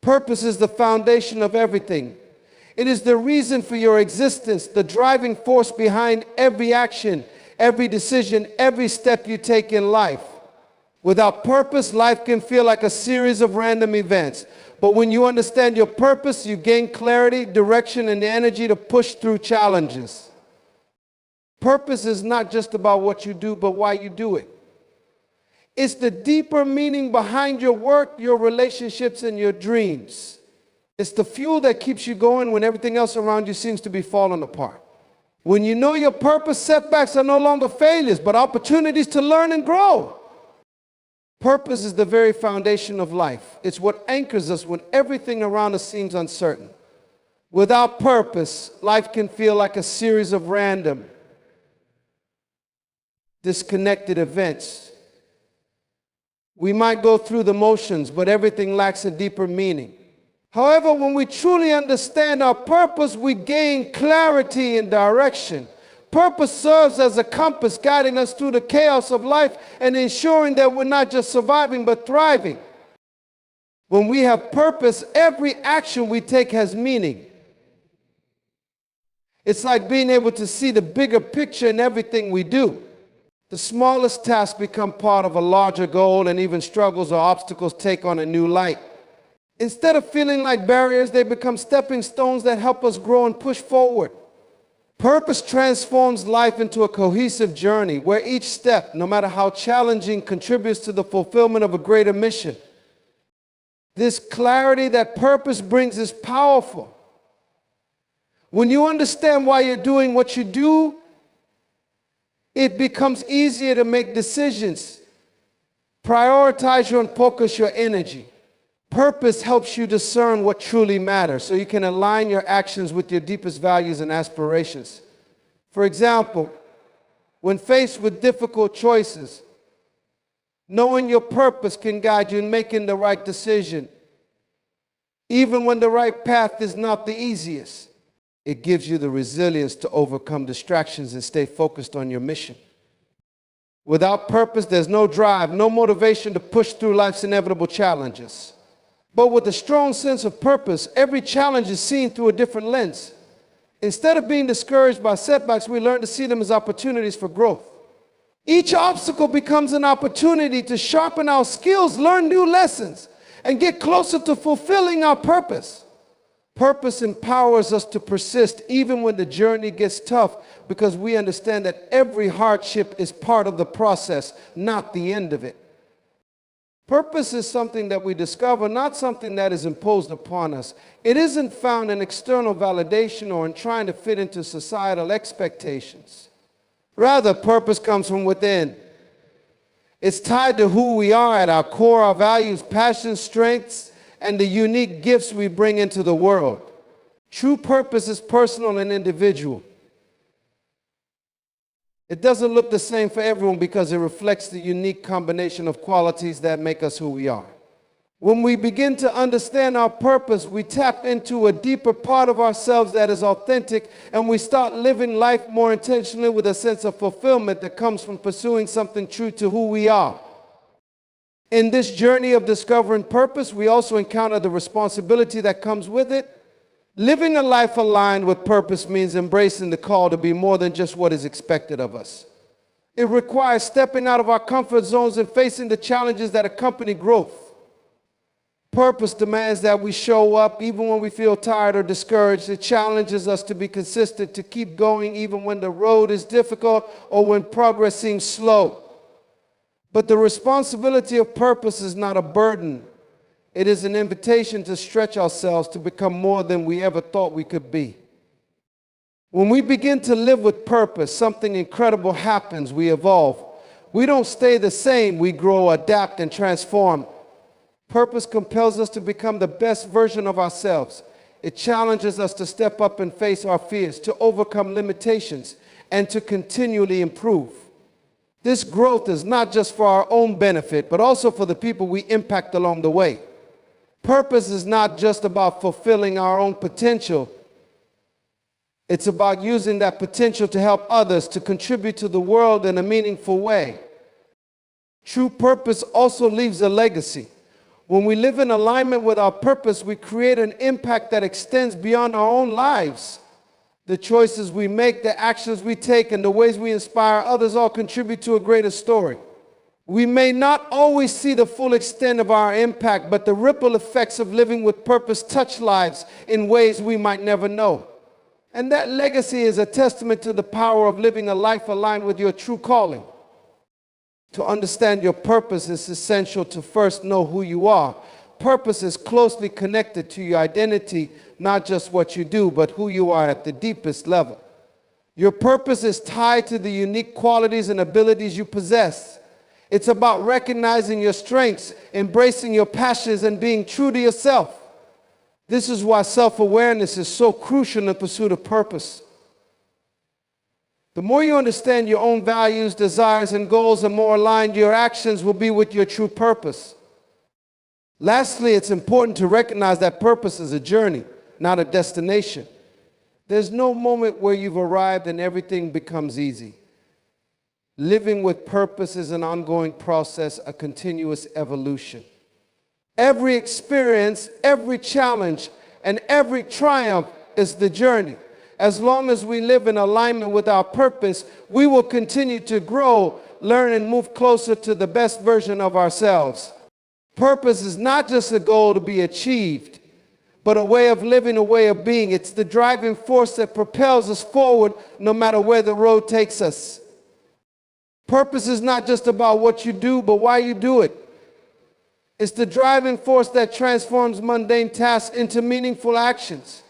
Purpose is the foundation of everything. It is the reason for your existence, the driving force behind every action, every decision, every step you take in life. Without purpose, life can feel like a series of random events. But when you understand your purpose, you gain clarity, direction, and the energy to push through challenges. Purpose is not just about what you do, but why you do it. It's the deeper meaning behind your work, your relationships, and your dreams. It's the fuel that keeps you going when everything else around you seems to be falling apart. When you know your purpose, setbacks are no longer failures, but opportunities to learn and grow. Purpose is the very foundation of life. It's what anchors us when everything around us seems uncertain. Without purpose, life can feel like a series of random, disconnected events. We might go through the motions, but everything lacks a deeper meaning. However, when we truly understand our purpose, we gain clarity and direction. Purpose serves as a compass guiding us through the chaos of life and ensuring that we're not just surviving but thriving. When we have purpose, every action we take has meaning. It's like being able to see the bigger picture in everything we do. The smallest tasks become part of a larger goal, and even struggles or obstacles take on a new light. Instead of feeling like barriers, they become stepping stones that help us grow and push forward. Purpose transforms life into a cohesive journey where each step, no matter how challenging, contributes to the fulfillment of a greater mission. This clarity that purpose brings is powerful. When you understand why you're doing what you do, it becomes easier to make decisions, prioritize and focus your energy. Purpose helps you discern what truly matters so you can align your actions with your deepest values and aspirations. For example, when faced with difficult choices, knowing your purpose can guide you in making the right decision, even when the right path is not the easiest. It gives you the resilience to overcome distractions and stay focused on your mission. Without purpose, there's no drive, no motivation to push through life's inevitable challenges. But with a strong sense of purpose, every challenge is seen through a different lens. Instead of being discouraged by setbacks, we learn to see them as opportunities for growth. Each obstacle becomes an opportunity to sharpen our skills, learn new lessons, and get closer to fulfilling our purpose. Purpose empowers us to persist even when the journey gets tough, because we understand that every hardship is part of the process, not the end of it. Purpose is something that we discover, not something that is imposed upon us. It isn't found in external validation or in trying to fit into societal expectations. Rather, purpose comes from within. It's tied to who we are at our core, our values, passions, strengths, and the unique gifts we bring into the world. True purpose is personal and individual. It doesn't look the same for everyone because it reflects the unique combination of qualities that make us who we are. When we begin to understand our purpose, we tap into a deeper part of ourselves that is authentic, and we start living life more intentionally with a sense of fulfillment that comes from pursuing something true to who we are. In this journey of discovering purpose, we also encounter the responsibility that comes with it. Living a life aligned with purpose means embracing the call to be more than just what is expected of us. It requires stepping out of our comfort zones and facing the challenges that accompany growth. Purpose demands that we show up even when we feel tired or discouraged. It challenges us to be consistent, to keep going even when the road is difficult or when progress seems slow. But the responsibility of purpose is not a burden. It is an invitation to stretch ourselves to become more than we ever thought we could be. When we begin to live with purpose, something incredible happens. We evolve. We don't stay the same. We grow, adapt, and transform. Purpose compels us to become the best version of ourselves. It challenges us to step up and face our fears, to overcome limitations, and to continually improve. This growth is not just for our own benefit, but also for the people we impact along the way. Purpose is not just about fulfilling our own potential. It's about using that potential to help others, to contribute to the world in a meaningful way. True purpose also leaves a legacy. When we live in alignment with our purpose, we create an impact that extends beyond our own lives. The choices we make, the actions we take, and the ways we inspire others all contribute to a greater story. We may not always see the full extent of our impact, but the ripple effects of living with purpose touch lives in ways we might never know. And that legacy is a testament to the power of living a life aligned with your true calling. To understand your purpose is essential to first know who you are. Purpose is closely connected to your identity, not just what you do, but who you are at the deepest level. Your purpose is tied to the unique qualities and abilities you possess. It's about recognizing your strengths, embracing your passions, and being true to yourself. This is why self-awareness is so crucial in the pursuit of purpose. The more you understand your own values, desires, and goals, the more aligned your actions will be with your true purpose. Lastly, it's important to recognize that purpose is a journey, not a destination. There's no moment where you've arrived and everything becomes easy. Living with purpose is an ongoing process, a continuous evolution. Every experience, every challenge, and every triumph is the journey. As long as we live in alignment with our purpose, we will continue to grow, learn, and move closer to the best version of ourselves. Purpose is not just a goal to be achieved, but a way of living, a way of being. It's the driving force that propels us forward no matter where the road takes us. Purpose is not just about what you do, but why you do it. It's the driving force that transforms mundane tasks into meaningful actions.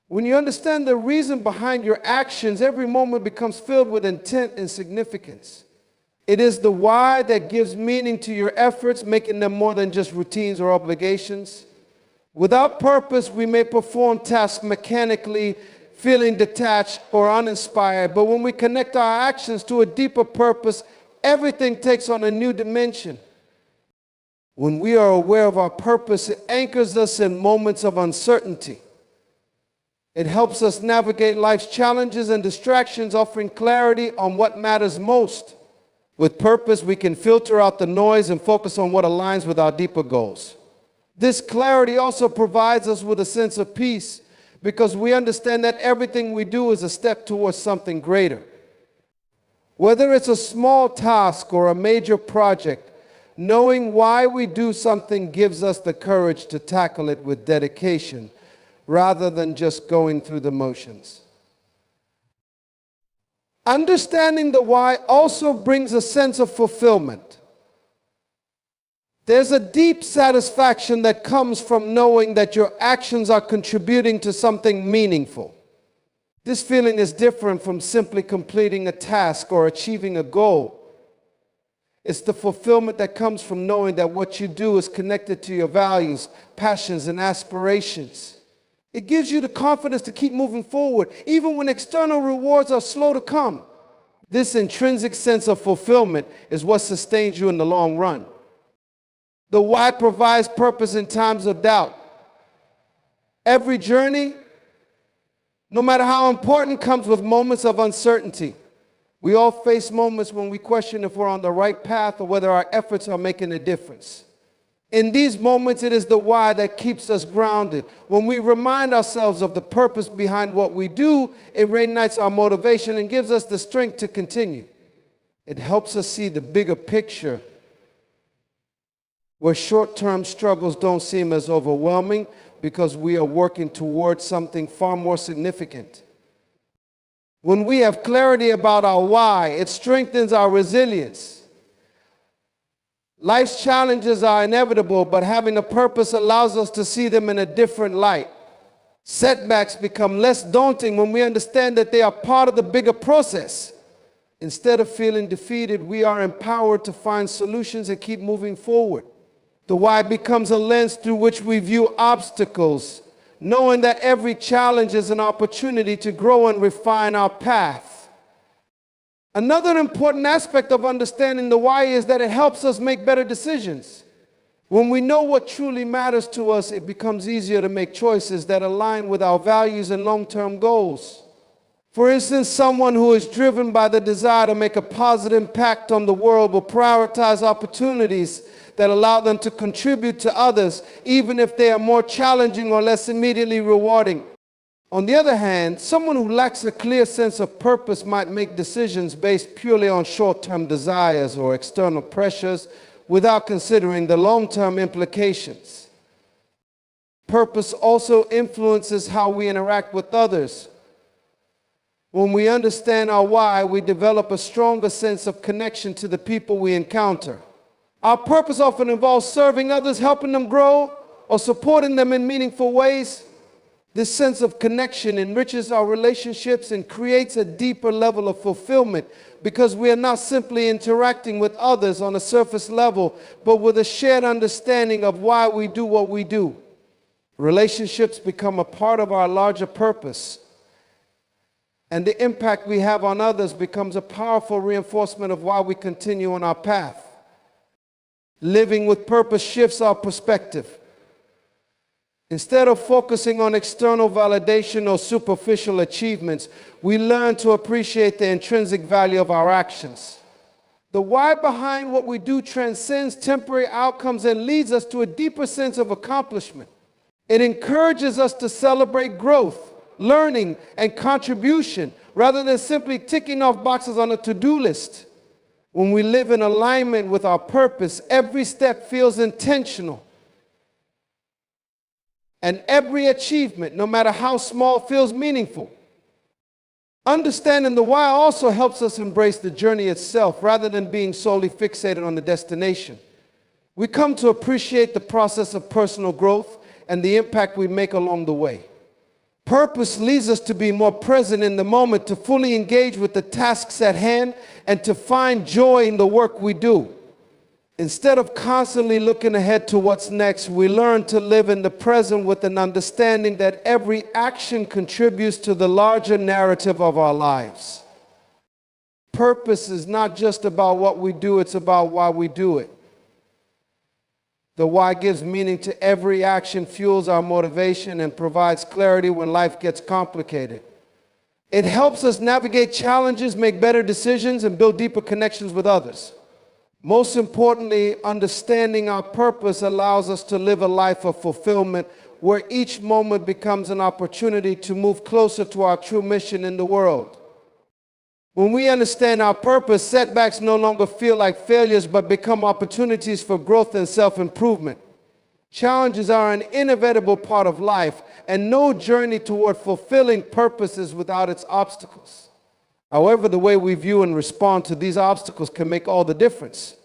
When you understand the reason behind your actions, every moment becomes filled with intent and significance. It is the why that gives meaning to your efforts, making them more than just routines or obligations. Without purpose, we may perform tasks mechanically, feeling detached or uninspired. But when we connect our actions to a deeper purpose, everything takes on a new dimension. When we are aware of our purpose, it anchors us in moments of uncertainty. It helps us navigate life's challenges and distractions, offering clarity on what matters most. With purpose, we can filter out the noise and focus on what aligns with our deeper goals. This clarity also provides us with a sense of peace because we understand that everything we do is a step towards something greater. Whether it's a small task or a major project, knowing why we do something gives us the courage to tackle it with dedication, rather than just going through the motions. Understanding the why also brings a sense of fulfillment. There's a deep satisfaction that comes from knowing that your actions are contributing to something meaningful. This feeling is different from simply completing a task or achieving a goal. It's the fulfillment that comes from knowing that what you do is connected to your values, passions, and aspirations. It gives you the confidence to keep moving forward, even when external rewards are slow to come. This intrinsic sense of fulfillment is what sustains you in the long run. The why provides purpose in times of doubt. Every journey, no matter how important, comes with moments of uncertainty. We all face moments when we question if we're on the right path or whether our efforts are making a difference. In these moments, it is the why that keeps us grounded. When we remind ourselves of the purpose behind what we do, it reignites our motivation and gives us the strength to continue. It helps us see the bigger picture, where short-term struggles don't seem as overwhelming because we are working towards something far more significant. When we have clarity about our why, it strengthens our resilience. Life's challenges are inevitable, but having a purpose allows us to see them in a different light. Setbacks become less daunting when we understand that they are part of the bigger process. Instead of feeling defeated, we are empowered to find solutions and keep moving forward. The why becomes a lens through which we view obstacles, knowing that every challenge is an opportunity to grow and refine our path. Another important aspect of understanding the why is that it helps us make better decisions. When we know what truly matters to us, it becomes easier to make choices that align with our values and long-term goals. For instance, someone who is driven by the desire to make a positive impact on the world will prioritize opportunities that allow them to contribute to others, even if they are more challenging or less immediately rewarding. On the other hand, someone who lacks a clear sense of purpose might make decisions based purely on short-term desires or external pressures without considering the long-term implications. Purpose also influences how we interact with others. When we understand our why, we develop a stronger sense of connection to the people we encounter. Our purpose often involves serving others, helping them grow, or supporting them in meaningful ways. This sense of connection enriches our relationships and creates a deeper level of fulfillment because we are not simply interacting with others on a surface level, but with a shared understanding of why we do what we do. Relationships become a part of our larger purpose, and the impact we have on others becomes a powerful reinforcement of why we continue on our path. Living with purpose shifts our perspective. Instead of focusing on external validation or superficial achievements, we learn to appreciate the intrinsic value of our actions. The why behind what we do transcends temporary outcomes and leads us to a deeper sense of accomplishment. It encourages us to celebrate growth, learning, and contribution rather than simply ticking off boxes on a to-do list. When we live in alignment with our purpose, every step feels intentional. And every achievement, no matter how small, feels meaningful. Understanding the why also helps us embrace the journey itself rather than being solely fixated on the destination. We come to appreciate the process of personal growth and the impact we make along the way. Purpose leads us to be more present in the moment, to fully engage with the tasks at hand, and to find joy in the work we do. Instead of constantly looking ahead to what's next, we learn to live in the present with an understanding that every action contributes to the larger narrative of our lives. Purpose is not just about what we do, it's about why we do it. The why gives meaning to every action, fuels our motivation, and provides clarity when life gets complicated. It helps us navigate challenges, make better decisions, and build deeper connections with others. Most importantly, understanding our purpose allows us to live a life of fulfillment where each moment becomes an opportunity to move closer to our true mission in the world. When we understand our purpose, setbacks no longer feel like failures but become opportunities for growth and self-improvement. Challenges are an inevitable part of life, and no journey toward fulfilling purpose is without its obstacles. However, the way we view and respond to these obstacles can make all the difference.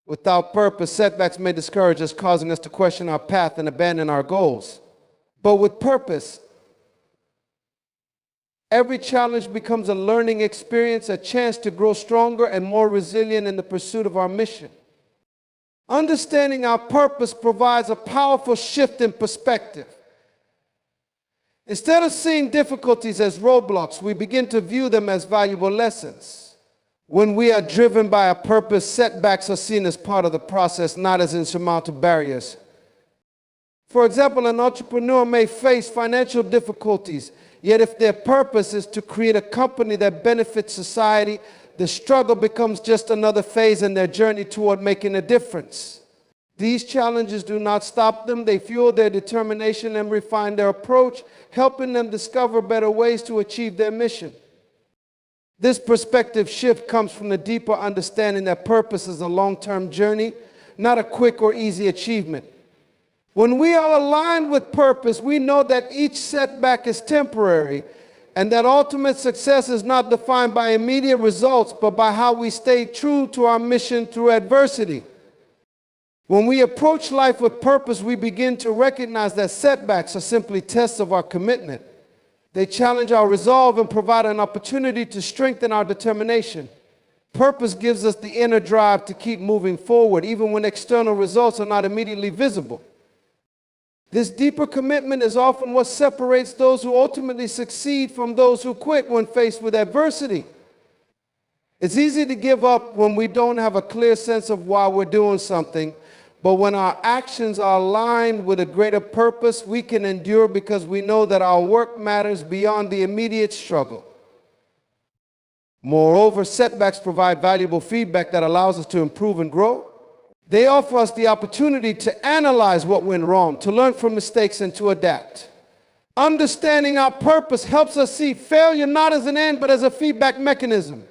Without purpose, setbacks may discourage us, causing us to question our path and abandon our goals. But with purpose, every challenge becomes a learning experience, a chance to grow stronger and more resilient in the pursuit of our mission. Understanding our purpose provides a powerful shift in perspective. Instead of seeing difficulties as roadblocks, we begin to view them as valuable lessons. When we are driven by a purpose, setbacks are seen as part of the process, not as insurmountable barriers. For example, an entrepreneur may face financial difficulties, yet if their purpose is to create a company that benefits society, the struggle becomes just another phase in their journey toward making a difference. These challenges do not stop them. They fuel their determination and refine their approach, helping them discover better ways to achieve their mission. This perspective shift comes from the deeper understanding that purpose is a long-term journey, not a quick or easy achievement. When we are aligned with purpose, we know that each setback is temporary and that ultimate success is not defined by immediate results, but by how we stay true to our mission through adversity. When we approach life with purpose, we begin to recognize that setbacks are simply tests of our commitment. They challenge our resolve and provide an opportunity to strengthen our determination. Purpose gives us the inner drive to keep moving forward, even when external results are not immediately visible. This deeper commitment is often what separates those who ultimately succeed from those who quit when faced with adversity. It's easy to give up when we don't have a clear sense of why we're doing something. But when our actions are aligned with a greater purpose, we can endure because we know that our work matters beyond the immediate struggle. Moreover, setbacks provide valuable feedback that allows us to improve and grow. They offer us the opportunity to analyze what went wrong, to learn from mistakes, and to adapt. Understanding our purpose helps us see failure not as an end, but as a feedback mechanism.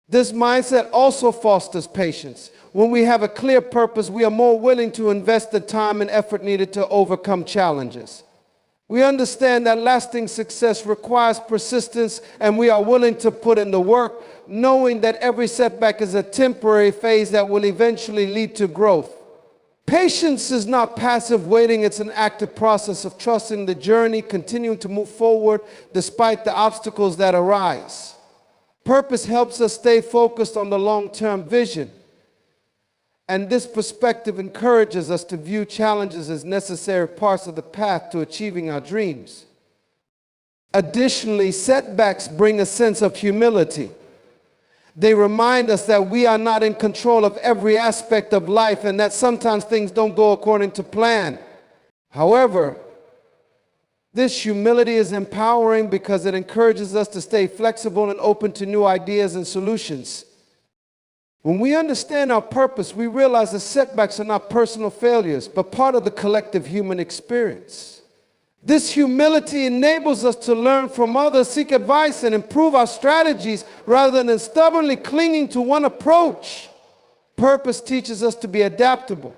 This mindset also fosters patience. When we have a clear purpose, we are more willing to invest the time and effort needed to overcome challenges. We understand that lasting success requires persistence, and we are willing to put in the work, knowing that every setback is a temporary phase that will eventually lead to growth. Patience is not passive waiting, it's an active process of trusting the journey, continuing to move forward despite the obstacles that arise. Purpose helps us stay focused on the long-term vision. And this perspective encourages us to view challenges as necessary parts of the path to achieving our dreams. Additionally, setbacks bring a sense of humility. They remind us that we are not in control of every aspect of life and that sometimes things don't go according to plan. However, this humility is empowering because it encourages us to stay flexible and open to new ideas and solutions. When we understand our purpose, we realize that setbacks are not personal failures, but part of the collective human experience. This humility enables us to learn from others, seek advice, and improve our strategies rather than stubbornly clinging to one approach. Purpose teaches us to be adaptable,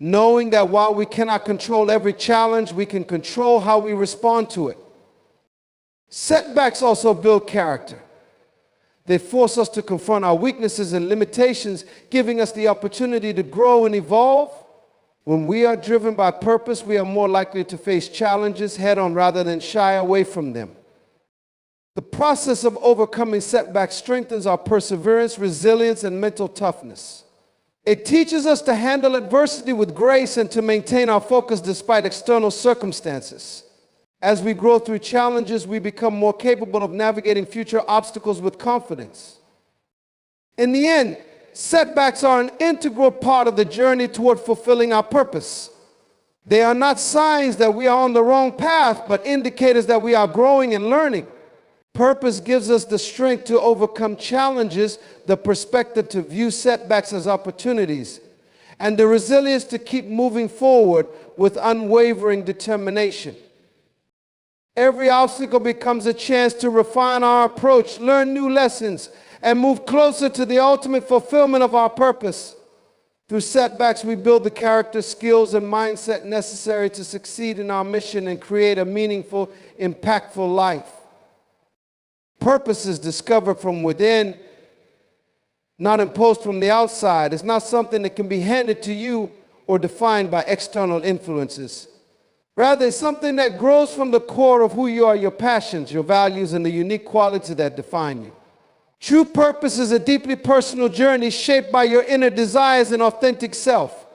knowing that while we cannot control every challenge, we can control how we respond to it. Setbacks also build character. They force us to confront our weaknesses and limitations, giving us the opportunity to grow and evolve. When we are driven by purpose, we are more likely to face challenges head-on rather than shy away from them. The process of overcoming setbacks strengthens our perseverance, resilience, and mental toughness. It teaches us to handle adversity with grace and to maintain our focus despite external circumstances. As we grow through challenges, we become more capable of navigating future obstacles with confidence. In the end, setbacks are an integral part of the journey toward fulfilling our purpose. They are not signs that we are on the wrong path, but indicators that we are growing and learning. Purpose gives us the strength to overcome challenges, the perspective to view setbacks as opportunities, and the resilience to keep moving forward with unwavering determination. Every obstacle becomes a chance to refine our approach, learn new lessons, and move closer to the ultimate fulfillment of our purpose. Through setbacks, we build the character, skills, and mindset necessary to succeed in our mission and create a meaningful, impactful life. Purpose is discovered from within, not imposed from the outside. It's not something that can be handed to you or defined by external influences. Rather, it's something that grows from the core of who you are, your passions, your values, and the unique qualities that define you. True purpose is a deeply personal journey shaped by your inner desires and authentic self.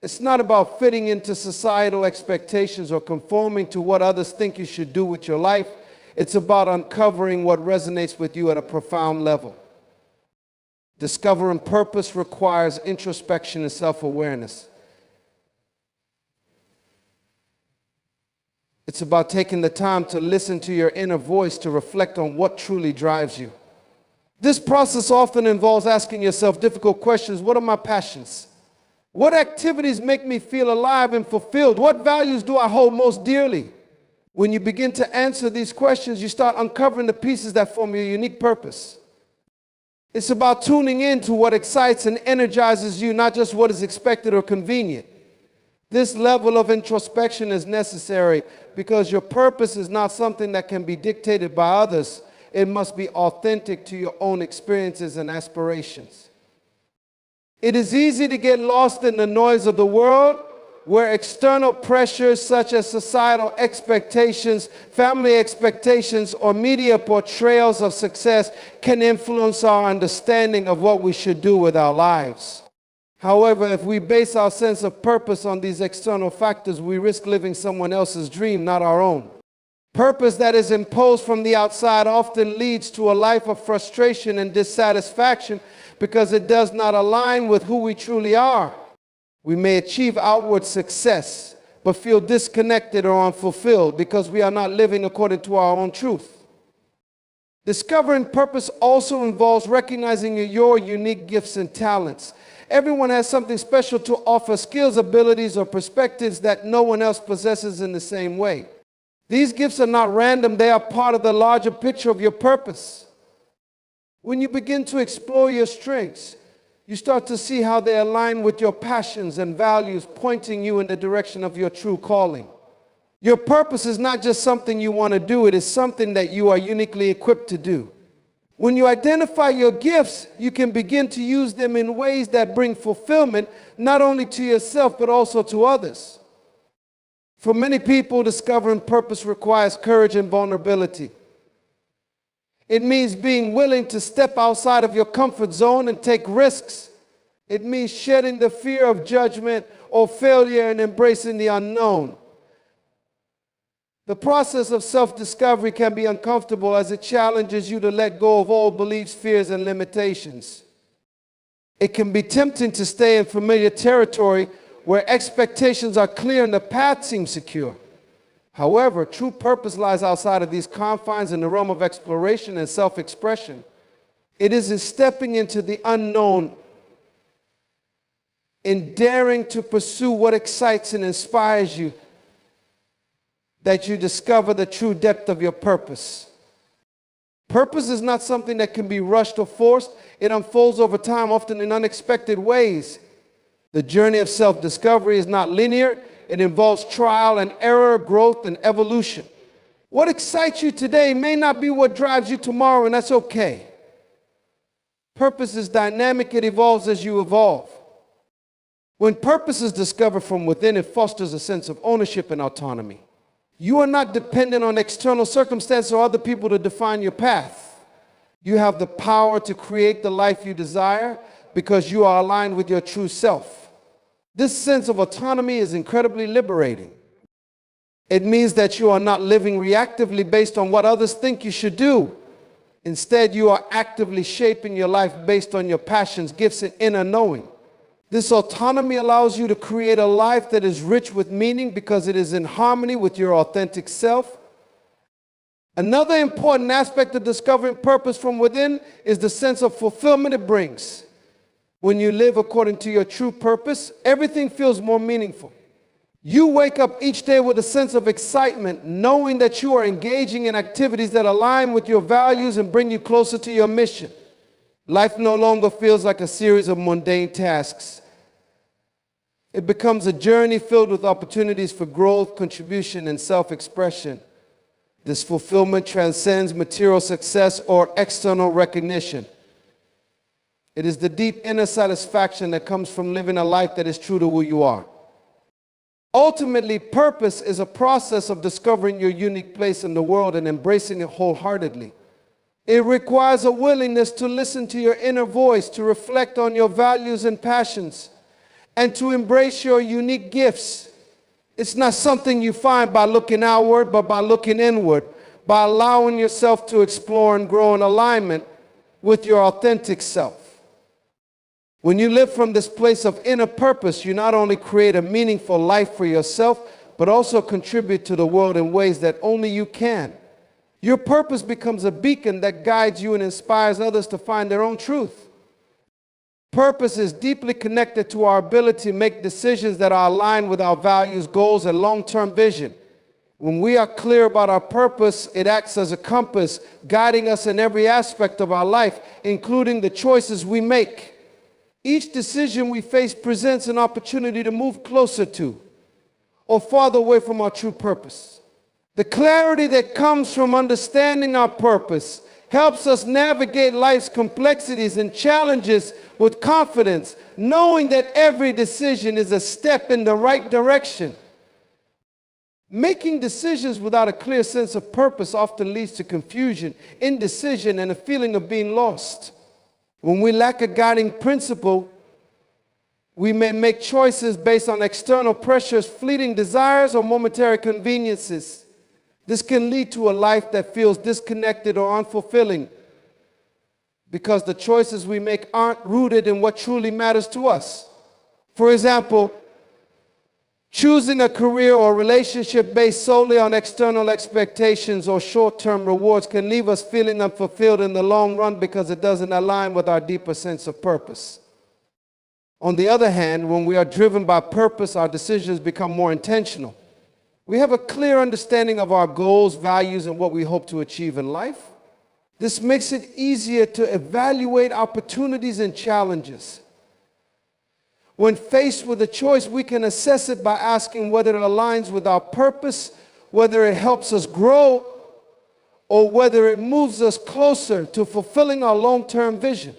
It's not about fitting into societal expectations or conforming to what others think you should do with your life. It's about uncovering what resonates with you at a profound level. Discovering purpose requires introspection and self-awareness. It's about taking the time to listen to your inner voice, to reflect on what truly drives you. This process often involves asking yourself difficult questions. What are my passions? What activities make me feel alive and fulfilled? What values do I hold most dearly? When you begin to answer these questions, you start uncovering the pieces that form your unique purpose. It's about tuning in to what excites and energizes you, not just what is expected or convenient. This level of introspection is necessary because your purpose is not something that can be dictated by others. It must be authentic to your own experiences and aspirations. It is easy to get lost in the noise of the world, where external pressures such as societal expectations, family expectations, or media portrayals of success can influence our understanding of what we should do with our lives. However, if we base our sense of purpose on these external factors, we risk living someone else's dream, not our own. Purpose that is imposed from the outside often leads to a life of frustration and dissatisfaction because it does not align with who we truly are. We may achieve outward success, but feel disconnected or unfulfilled because we are not living according to our own truth. Discovering purpose also involves recognizing your unique gifts and talents. Everyone has something special to offer, skills, abilities, or perspectives that no one else possesses in the same way. These gifts are not random, they are part of the larger picture of your purpose. When you begin to explore your strengths, you start to see how they align with your passions and values, pointing you in the direction of your true calling. Your purpose is not just something you want to do, it is something that you are uniquely equipped to do. When you identify your gifts, you can begin to use them in ways that bring fulfillment, not only to yourself, but also to others. For many people, discovering purpose requires courage and vulnerability. It means being willing to step outside of your comfort zone and take risks. It means shedding the fear of judgment or failure and embracing the unknown. The process of self-discovery can be uncomfortable as it challenges you to let go of old beliefs, fears, and limitations. It can be tempting to stay in familiar territory where expectations are clear and the path seems secure. However, true purpose lies outside of these confines in the realm of exploration and self-expression. It is in stepping into the unknown, in daring to pursue what excites and inspires you, that you discover the true depth of your purpose. Purpose is not something that can be rushed or forced. It unfolds over time, often in unexpected ways. The journey of self-discovery is not linear. It involves trial and error, growth and evolution. What excites you today may not be what drives you tomorrow, and that's okay. Purpose is dynamic. It evolves as you evolve. When purpose is discovered from within, it fosters a sense of ownership and autonomy. You are not dependent on external circumstances or other people to define your path. You have the power to create the life you desire because you are aligned with your true self. This sense of autonomy is incredibly liberating. It means that you are not living reactively based on what others think you should do. Instead, you are actively shaping your life based on your passions, gifts, and inner knowing. This autonomy allows you to create a life that is rich with meaning because it is in harmony with your authentic self. Another important aspect of discovering purpose from within is the sense of fulfillment it brings. When you live according to your true purpose, everything feels more meaningful. You wake up each day with a sense of excitement, knowing that you are engaging in activities that align with your values and bring you closer to your mission. Life no longer feels like a series of mundane tasks. It becomes a journey filled with opportunities for growth, contribution, and self-expression. This fulfillment transcends material success or external recognition. It is the deep inner satisfaction that comes from living a life that is true to who you are. Ultimately, purpose is a process of discovering your unique place in the world and embracing it wholeheartedly. It requires a willingness to listen to your inner voice, to reflect on your values and passions, and to embrace your unique gifts. It's not something you find by looking outward, but by looking inward, by allowing yourself to explore and grow in alignment with your authentic self. When you live from this place of inner purpose, you not only create a meaningful life for yourself, but also contribute to the world in ways that only you can. Your purpose becomes a beacon that guides you and inspires others to find their own truth. Purpose is deeply connected to our ability to make decisions that are aligned with our values, goals, and long-term vision. When we are clear about our purpose, it acts as a compass, guiding us in every aspect of our life, including the choices we make. Each decision we face presents an opportunity to move closer to or farther away from our true purpose. The clarity that comes from understanding our purpose helps us navigate life's complexities and challenges with confidence, knowing that every decision is a step in the right direction. Making decisions without a clear sense of purpose often leads to confusion, indecision, and a feeling of being lost. When we lack a guiding principle, we may make choices based on external pressures, fleeting desires, or momentary conveniences. This can lead to a life that feels disconnected or unfulfilling because the choices we make aren't rooted in what truly matters to us. For example, Choosing a career or relationship based solely on external expectations or short-term rewards can leave us feeling unfulfilled in the long run because it doesn't align with our deeper sense of purpose. On the other hand, when we are driven by purpose, our decisions become more intentional. We have a clear understanding of our goals, values, and what we hope to achieve in life. This makes it easier to evaluate opportunities and challenges. When faced with a choice, we can assess it by asking whether it aligns with our purpose, whether it helps us grow, or whether it moves us closer to fulfilling our long-term vision.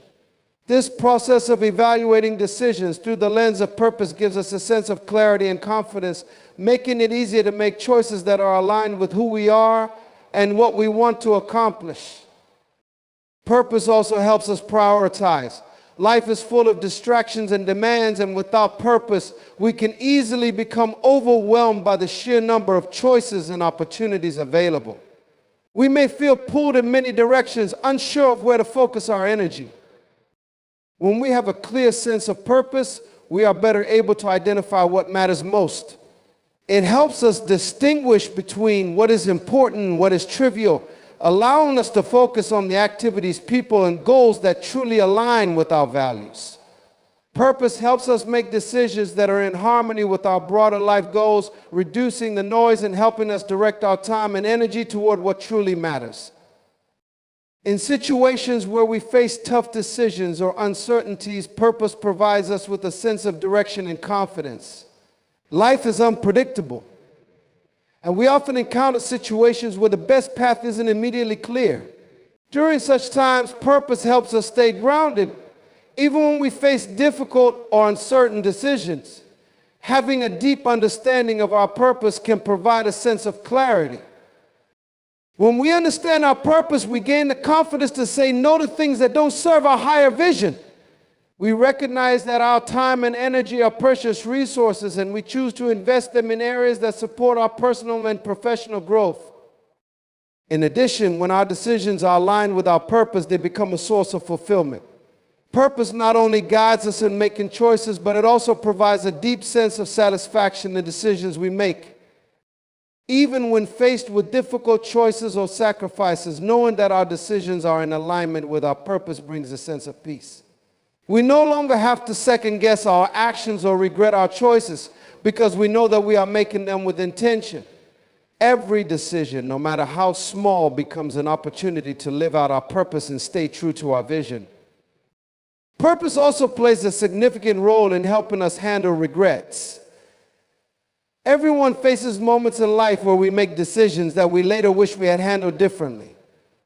This process of evaluating decisions through the lens of purpose gives us a sense of clarity and confidence, making it easier to make choices that are aligned with who we are and what we want to accomplish. Purpose also helps us prioritize. Life is full of distractions and demands, and without purpose, we can easily become overwhelmed by the sheer number of choices and opportunities available. We may feel pulled in many directions, unsure of where to focus our energy. When we have a clear sense of purpose, we are better able to identify what matters most. It helps us distinguish between what is important and what is trivial, allowing us to focus on the activities, people, and goals that truly align with our values. Purpose helps us make decisions that are in harmony with our broader life goals, reducing the noise and helping us direct our time and energy toward what truly matters. In situations where we face tough decisions or uncertainties, purpose provides us with a sense of direction and confidence. Life is unpredictable, and we often encounter situations where the best path isn't immediately clear. During such times, purpose helps us stay grounded, even when we face difficult or uncertain decisions. Having a deep understanding of our purpose can provide a sense of clarity. When we understand our purpose, we gain the confidence to say no to things that don't serve our higher vision. We recognize that our time and energy are precious resources, and we choose to invest them in areas that support our personal and professional growth. In addition, when our decisions are aligned with our purpose, they become a source of fulfillment. Purpose not only guides us in making choices, but it also provides a deep sense of satisfaction in the decisions we make. Even when faced with difficult choices or sacrifices, knowing that our decisions are in alignment with our purpose brings a sense of peace. We no longer have to second guess our actions or regret our choices because we know that we are making them with intention. Every decision, no matter how small, becomes an opportunity to live out our purpose and stay true to our vision. Purpose also plays a significant role in helping us handle regrets. Everyone faces moments in life where we make decisions that we later wish we had handled differently.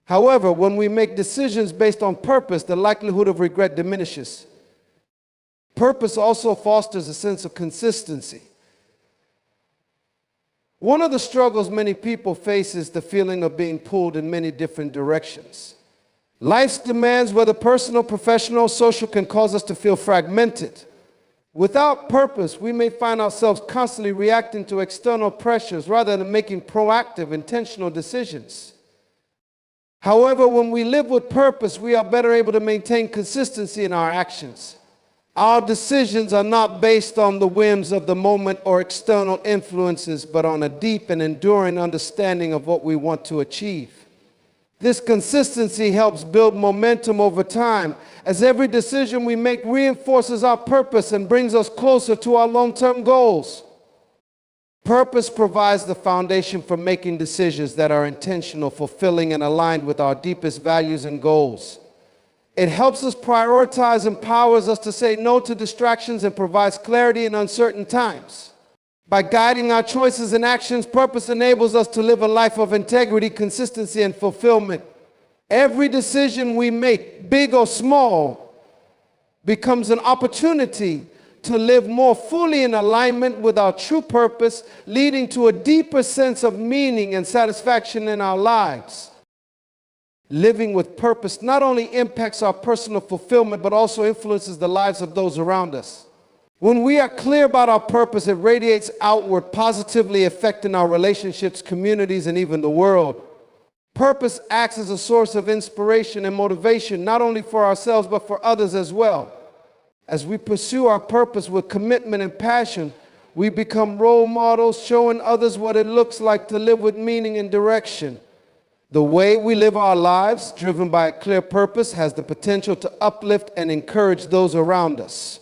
However, when we make decisions based on purpose, the likelihood of regret diminishes. Purpose also fosters a sense of consistency. One of the struggles many people face is the feeling of being pulled in many different directions. Life's demands, whether personal, professional, social, can cause us to feel fragmented. Without purpose, we may find ourselves constantly reacting to external pressures rather than making proactive, intentional decisions. However, when we live with purpose, we are better able to maintain consistency in our actions. Our decisions are not based on the whims of the moment or external influences, but on a deep and enduring understanding of what we want to achieve. This consistency helps build momentum over time, as every decision we make reinforces our purpose and brings us closer to our long-term goals. Purpose provides the foundation for making decisions that are intentional, fulfilling, and aligned with our deepest values and goals. It helps us prioritize, empowers us to say no to distractions, and provides clarity in uncertain times. By guiding our choices and actions, purpose enables us to live a life of integrity, consistency, and fulfillment. Every decision we make, big or small, becomes an opportunity to live more fully in alignment with our true purpose, leading to a deeper sense of meaning and satisfaction in our lives. Living with purpose not only impacts our personal fulfillment, but also influences the lives of those around us. When we are clear about our purpose, it radiates outward, positively affecting our relationships, communities, and even the world. Purpose acts as a source of inspiration and motivation, not only for ourselves, but for others as well. As we pursue our purpose with commitment and passion, We become role models, showing others what it looks like to live with meaning and direction. The way we live our lives, driven by a clear purpose, has the potential to uplift and encourage those around us.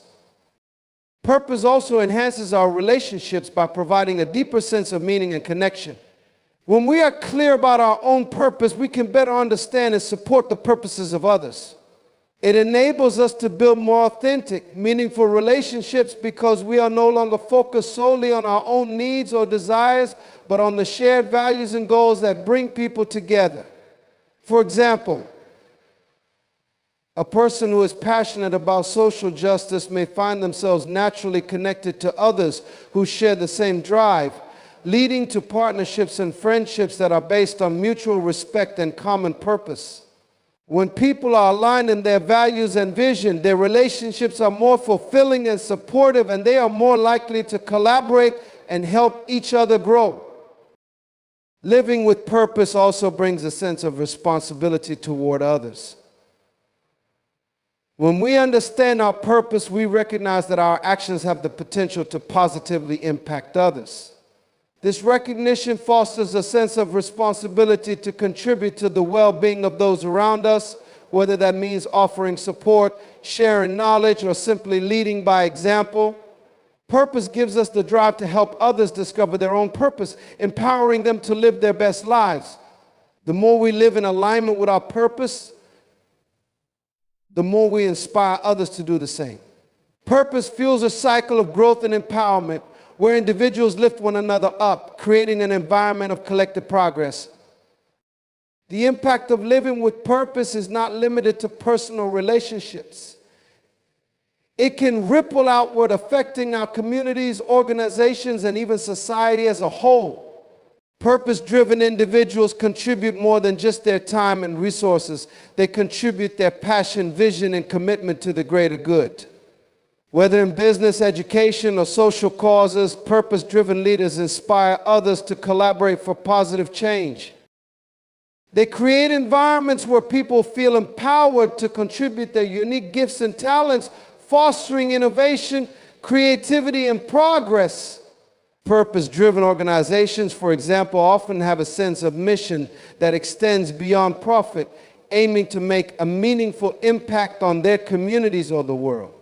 Purpose also enhances our relationships by providing a deeper sense of meaning and connection. When we are clear about our own purpose, we can better understand and support the purposes of others. It enables us to build more authentic, meaningful relationships because we are no longer focused solely on our own needs or desires, but on the shared values and goals that bring people together. For example, a person who is passionate about social justice may find themselves naturally connected to others who share the same drive, leading to partnerships and friendships that are based on mutual respect and common purpose. When people are aligned in their values and vision, their relationships are more fulfilling and supportive, and they are more likely to collaborate and help each other grow. Living with purpose also brings a sense of responsibility toward others. When we understand our purpose, we recognize that our actions have the potential to positively impact others. This recognition fosters a sense of responsibility to contribute to the well-being of those around us, whether that means offering support, sharing knowledge, or simply leading by example. Purpose gives us the drive to help others discover their own purpose, empowering them to live their best lives. The more we live in alignment with our purpose, the more we inspire others to do the same. Purpose fuels a cycle of growth and empowerment, where individuals lift one another up, creating an environment of collective progress. The impact of living with purpose is not limited to personal relationships. It can ripple outward, affecting our communities, organizations, and even society as a whole. Purpose-driven individuals contribute more than just their time and resources. They contribute their passion, vision, and commitment to the greater good. Whether in business, education, or social causes, purpose-driven leaders inspire others to collaborate for positive change. They create environments where people feel empowered to contribute their unique gifts and talents, fostering innovation, creativity, and progress. Purpose-driven organizations, for example, often have a sense of mission that extends beyond profit, aiming to make a meaningful impact on their communities or the world.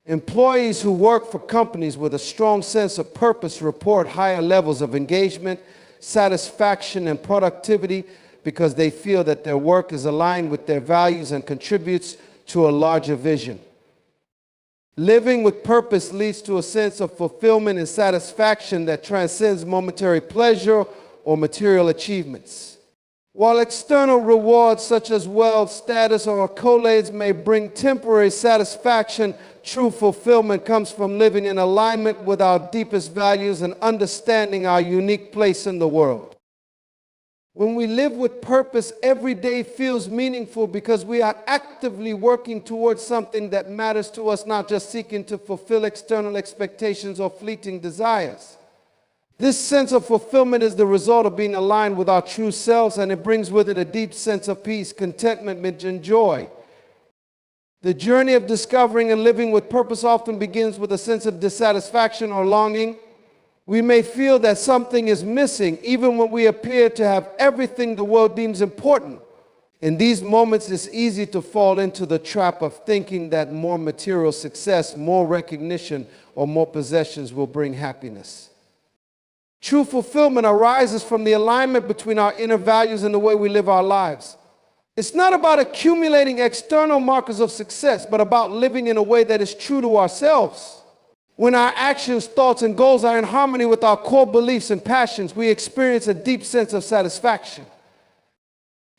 Employees who work for companies with a strong sense of purpose report higher levels of engagement, satisfaction, and productivity because they feel that their work is aligned with their values and contributes to a larger vision. Living with purpose leads to a sense of fulfillment and satisfaction that transcends momentary pleasure or material achievements. While external rewards such as wealth, status, or accolades may bring temporary satisfaction, true fulfillment comes from living in alignment with our deepest values and understanding our unique place in the world. When we live with purpose, every day feels meaningful because we are actively working towards something that matters to us, not just seeking to fulfill external expectations or fleeting desires. This sense of fulfillment is the result of being aligned with our true selves, and it brings with it a deep sense of peace, contentment, and joy. The journey of discovering and living with purpose often begins with a sense of dissatisfaction or longing. We may feel that something is missing, even when we appear to have everything the world deems important. In these moments, it's easy to fall into the trap of thinking that more material success, more recognition, or more possessions will bring happiness. True fulfillment arises from the alignment between our inner values and the way we live our lives. It's not about accumulating external markers of success, but about living in a way that is true to ourselves. When our actions, thoughts, and goals are in harmony with our core beliefs and passions, we experience a deep sense of satisfaction.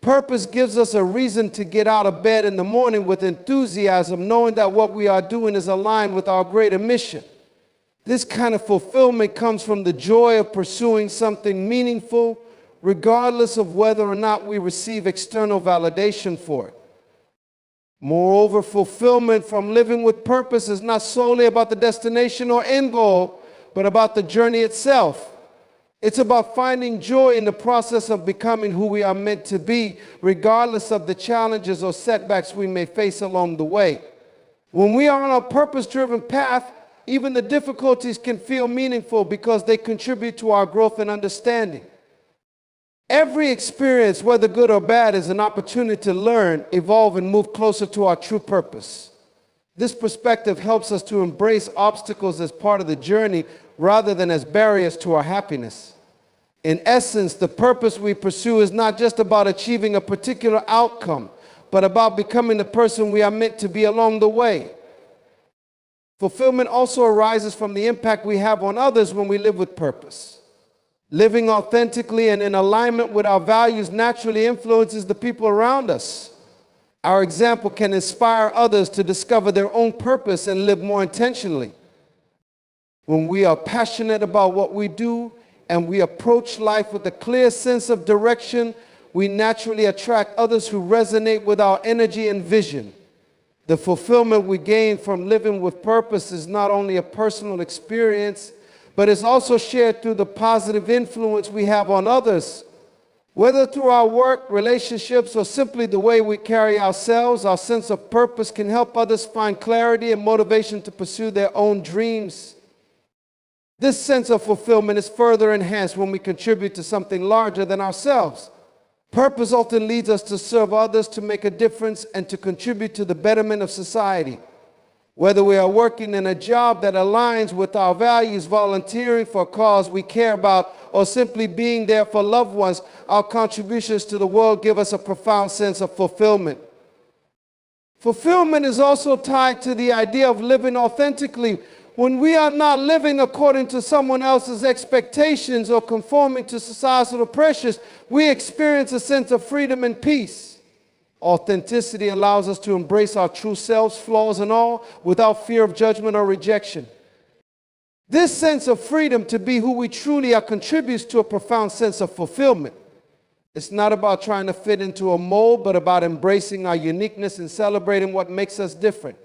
Purpose gives us a reason to get out of bed in the morning with enthusiasm, knowing that what we are doing is aligned with our greater mission. This kind of fulfillment comes from the joy of pursuing something meaningful, regardless of whether or not we receive external validation for it. Moreover, fulfillment from living with purpose is not solely about the destination or end goal, but about the journey itself. It's about finding joy in the process of becoming who we are meant to be, regardless of the challenges or setbacks we may face along the way. When we are on a purpose-driven path, Even the difficulties can feel meaningful because they contribute to our growth and understanding. Every experience, whether good or bad, is an opportunity to learn, evolve, and move closer to our true purpose. This perspective helps us to embrace obstacles as part of the journey rather than as barriers to our happiness. In essence, the purpose we pursue is not just about achieving a particular outcome, but about becoming the person we are meant to be along the way. Fulfillment also arises from the impact we have on others when we live with purpose. Living authentically and in alignment with our values naturally influences the people around us. Our example can inspire others to discover their own purpose and live more intentionally. When we are passionate about what we do and we approach life with a clear sense of direction, we naturally attract others who resonate with our energy and vision. The fulfillment we gain from living with purpose is not only a personal experience, but it's also shared through the positive influence we have on others. Whether through our work, relationships, or simply the way we carry ourselves, our sense of purpose can help others find clarity and motivation to pursue their own dreams. This sense of fulfillment is further enhanced when we contribute to something larger than ourselves. Purpose often leads us to serve others, to make a difference, and to contribute to the betterment of society. Whether we are working in a job that aligns with our values, volunteering for a cause we care about, or simply being there for loved ones, our contributions to the world give us a profound sense of fulfillment. Fulfillment is also tied to the idea of living authentically. When we are not living according to someone else's expectations or conforming to societal pressures, we experience a sense of freedom and peace. Authenticity allows us to embrace our true selves, flaws and all, without fear of judgment or rejection. This sense of freedom to be who we truly are contributes to a profound sense of fulfillment. It's not about trying to fit into a mold, but about embracing our uniqueness and celebrating what makes us different.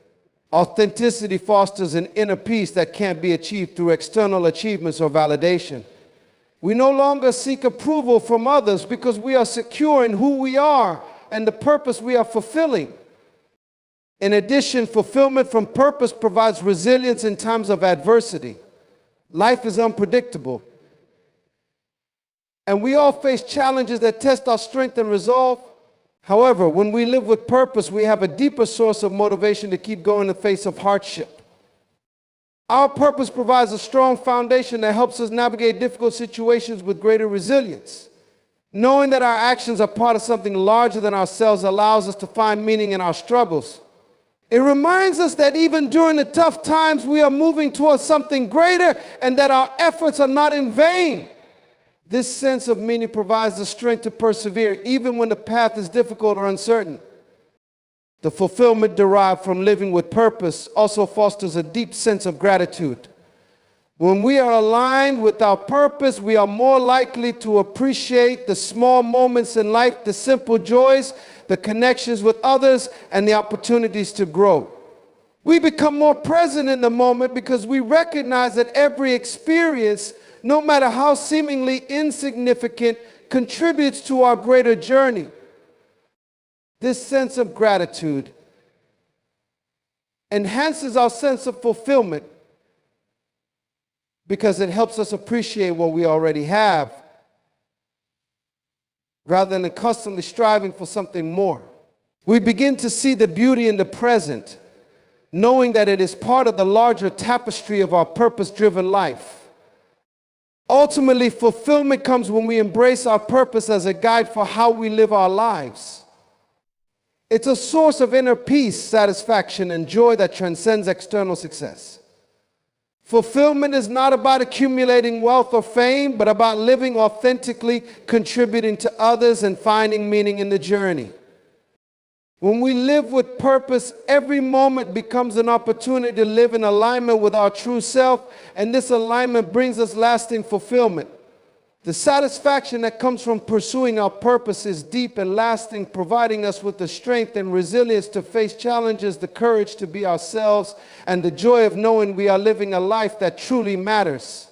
Authenticity fosters an inner peace that can't be achieved through external achievements or validation. We no longer seek approval from others because we are secure in who we are and the purpose we are fulfilling. In addition, fulfillment from purpose provides resilience in times of adversity. Life is unpredictable, and we all face challenges that test our strength and resolve. However, when we live with purpose, we have a deeper source of motivation to keep going in the face of hardship. Our purpose provides a strong foundation that helps us navigate difficult situations with greater resilience. Knowing that our actions are part of something larger than ourselves allows us to find meaning in our struggles. It reminds us that even during the tough times, we are moving towards something greater and that our efforts are not in vain. This sense of meaning provides the strength to persevere even when the path is difficult or uncertain. The fulfillment derived from living with purpose also fosters a deep sense of gratitude. When we are aligned with our purpose, we are more likely to appreciate the small moments in life, the simple joys, the connections with others, and the opportunities to grow. We become more present in the moment because we recognize that every experience, no matter how seemingly insignificant, contributes to our greater journey. This sense of gratitude enhances our sense of fulfillment because it helps us appreciate what we already have rather than constantly striving for something more. We begin to see the beauty in the present, knowing that it is part of the larger tapestry of our purpose-driven life. Ultimately, fulfillment comes when we embrace our purpose as a guide for how we live our lives. It's a source of inner peace, satisfaction, and joy that transcends external success. Fulfillment is not about accumulating wealth or fame, but about living authentically, contributing to others, and finding meaning in the journey. When we live with purpose, every moment becomes an opportunity to live in alignment with our true self, and this alignment brings us lasting fulfillment. The satisfaction that comes from pursuing our purpose is deep and lasting, providing us with the strength and resilience to face challenges, the courage to be ourselves, and the joy of knowing we are living a life that truly matters.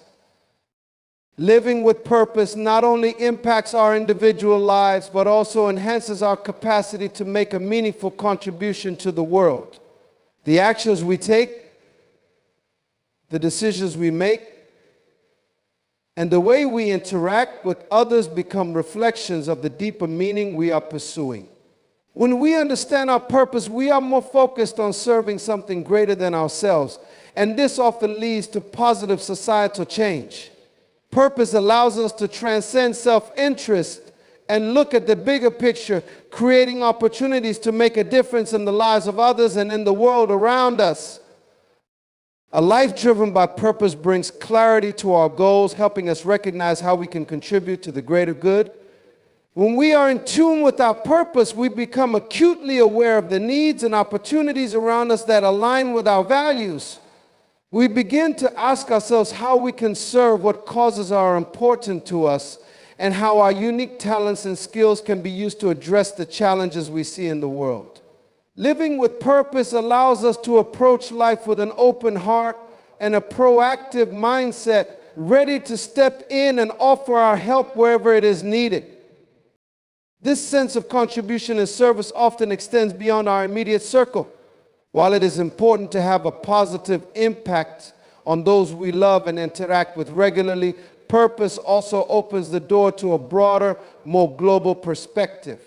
Living with purpose not only impacts our individual lives, but also enhances our capacity to make a meaningful contribution to the world. The actions we take, the decisions we make, and the way we interact with others become reflections of the deeper meaning we are pursuing. When we understand our purpose, we are more focused on serving something greater than ourselves, and this often leads to positive societal change. Purpose allows us to transcend self-interest and look at the bigger picture, creating opportunities to make a difference in the lives of others and in the world around us. A life driven by purpose brings clarity to our goals, helping us recognize how we can contribute to the greater good. When we are in tune with our purpose, we become acutely aware of the needs and opportunities around us that align with our values. We begin to ask ourselves how we can serve what causes are important to us, and how our unique talents and skills can be used to address the challenges we see in the world. Living with purpose allows us to approach life with an open heart and a proactive mindset, ready to step in and offer our help wherever it is needed. This sense of contribution and service often extends beyond our immediate circle. While it is important to have a positive impact on those we love and interact with regularly, purpose also opens the door to a broader, more global perspective.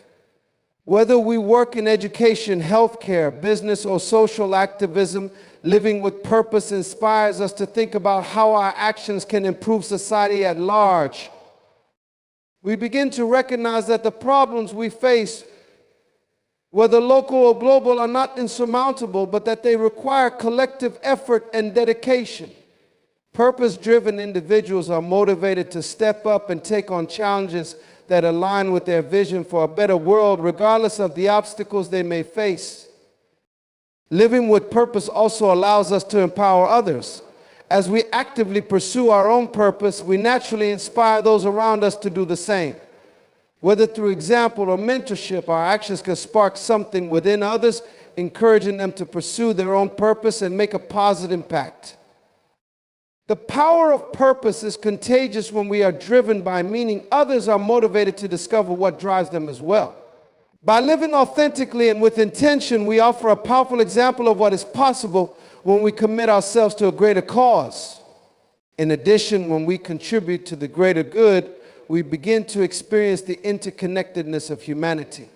Whether we work in education, healthcare, business, or social activism, living with purpose inspires us to think about how our actions can improve society at large. We begin to recognize that the problems we face, whether local or global, are not insurmountable, but that they require collective effort and dedication. Purpose-driven individuals are motivated to step up and take on challenges that align with their vision for a better world, regardless of the obstacles they may face. Living with purpose also allows us to empower others. As we actively pursue our own purpose, we naturally inspire those around us to do the same. Whether through example or mentorship, our actions can spark something within others, encouraging them to pursue their own purpose and make a positive impact. The power of purpose is contagious when we are driven by meaning. Others are motivated to discover what drives them as well. By living authentically and with intention, we offer a powerful example of what is possible when we commit ourselves to a greater cause. In addition, when we contribute to the greater good, we begin to experience the interconnectedness of humanity.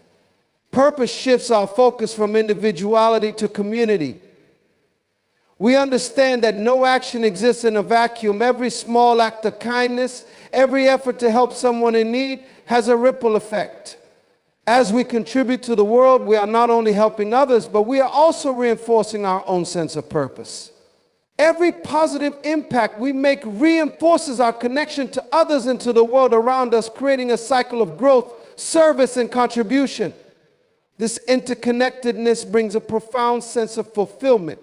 Purpose shifts our focus from individuality to community. We understand that no action exists in a vacuum. Every small act of kindness, every effort to help someone in need has a ripple effect. As we contribute to the world, we are not only helping others, but we are also reinforcing our own sense of purpose. Every positive impact we make reinforces our connection to others and to the world around us, creating a cycle of growth, service, and contribution. This interconnectedness brings a profound sense of fulfillment,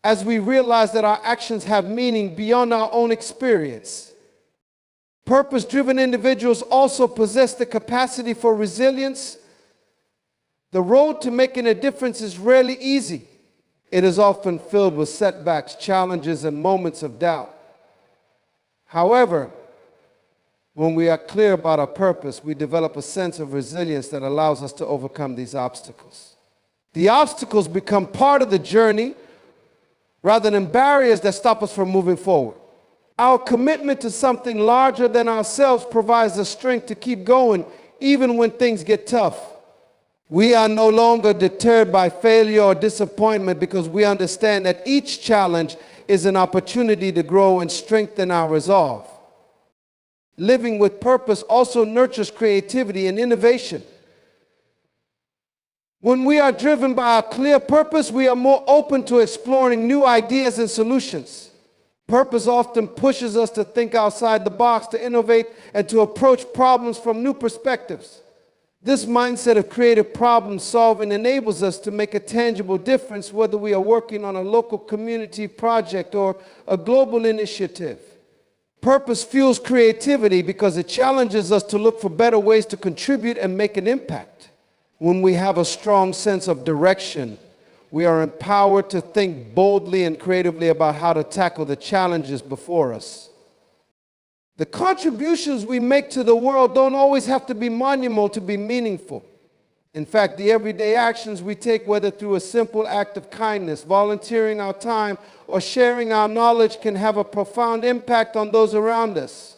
as we realize that our actions have meaning beyond our own experience. Purpose-driven individuals also possess the capacity for resilience. The road to making a difference is rarely easy. It is often filled with setbacks, challenges, and moments of doubt. However, when we are clear about our purpose, we develop a sense of resilience that allows us to overcome these obstacles. The obstacles become part of the journey rather than barriers that stop us from moving forward. Our commitment to something larger than ourselves provides the strength to keep going even when things get tough. We are no longer deterred by failure or disappointment because we understand that each challenge is an opportunity to grow and strengthen our resolve. Living with purpose also nurtures creativity and innovation. When we are driven by a clear purpose, we are more open to exploring new ideas and solutions. Purpose often pushes us to think outside the box, to innovate, and to approach problems from new perspectives. This mindset of creative problem solving enables us to make a tangible difference, whether we are working on a local community project or a global initiative. Purpose fuels creativity because it challenges us to look for better ways to contribute and make an impact. When we have a strong sense of direction, we are empowered to think boldly and creatively about how to tackle the challenges before us. The contributions we make to the world don't always have to be monumental to be meaningful. In fact, the everyday actions we take, whether through a simple act of kindness, volunteering our time, or sharing our knowledge, can have a profound impact on those around us.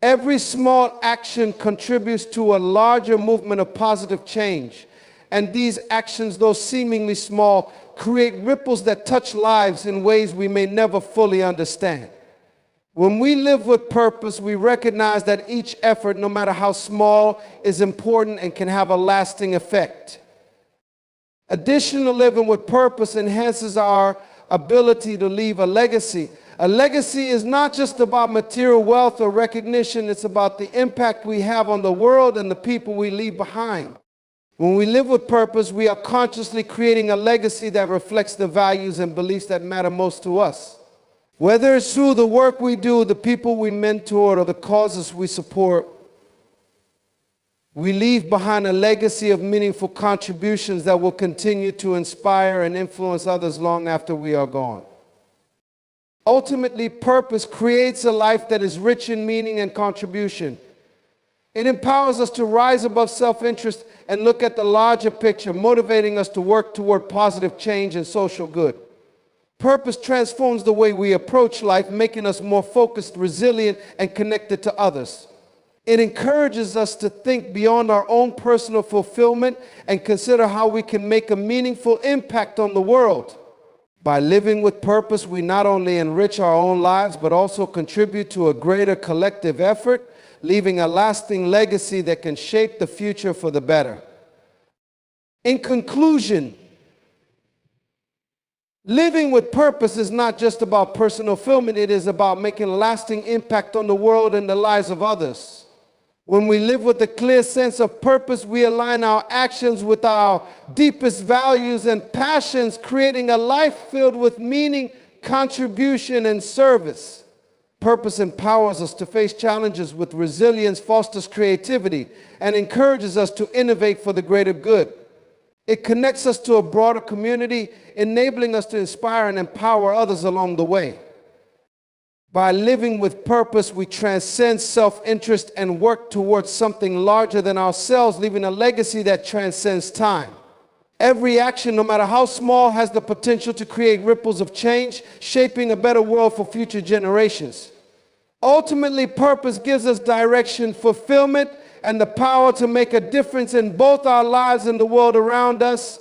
Every small action contributes to a larger movement of positive change. And these actions, though seemingly small, create ripples that touch lives in ways we may never fully understand. When we live with purpose, we recognize that each effort, no matter how small, is important and can have a lasting effect. Additional living with purpose enhances our ability to leave a legacy. A legacy is not just about material wealth or recognition, it's about the impact we have on the world and the people we leave behind. When we live with purpose, we are consciously creating a legacy that reflects the values and beliefs that matter most to us. Whether it's through the work we do, the people we mentor, or the causes we support, we leave behind a legacy of meaningful contributions that will continue to inspire and influence others long after we are gone. Ultimately, purpose creates a life that is rich in meaning and contribution. It empowers us to rise above self-interest and look at the larger picture, motivating us to work toward positive change and social good. Purpose transforms the way we approach life, making us more focused, resilient, and connected to others. It encourages us to think beyond our own personal fulfillment and consider how we can make a meaningful impact on the world. By living with purpose, we not only enrich our own lives, but also contribute to a greater collective effort, leaving a lasting legacy that can shape the future for the better. In conclusion, living with purpose is not just about personal fulfillment, it is about making a lasting impact on the world and the lives of others. When we live with a clear sense of purpose, we align our actions with our deepest values and passions, creating a life filled with meaning, contribution, and service. Purpose empowers us to face challenges with resilience, fosters creativity, and encourages us to innovate for the greater good. It connects us to a broader community, enabling us to inspire and empower others along the way. By living with purpose, we transcend self-interest and work towards something larger than ourselves, leaving a legacy that transcends time. Every action, no matter how small, has the potential to create ripples of change, shaping a better world for future generations. Ultimately, purpose gives us direction, fulfillment, and the power to make a difference in both our lives and the world around us.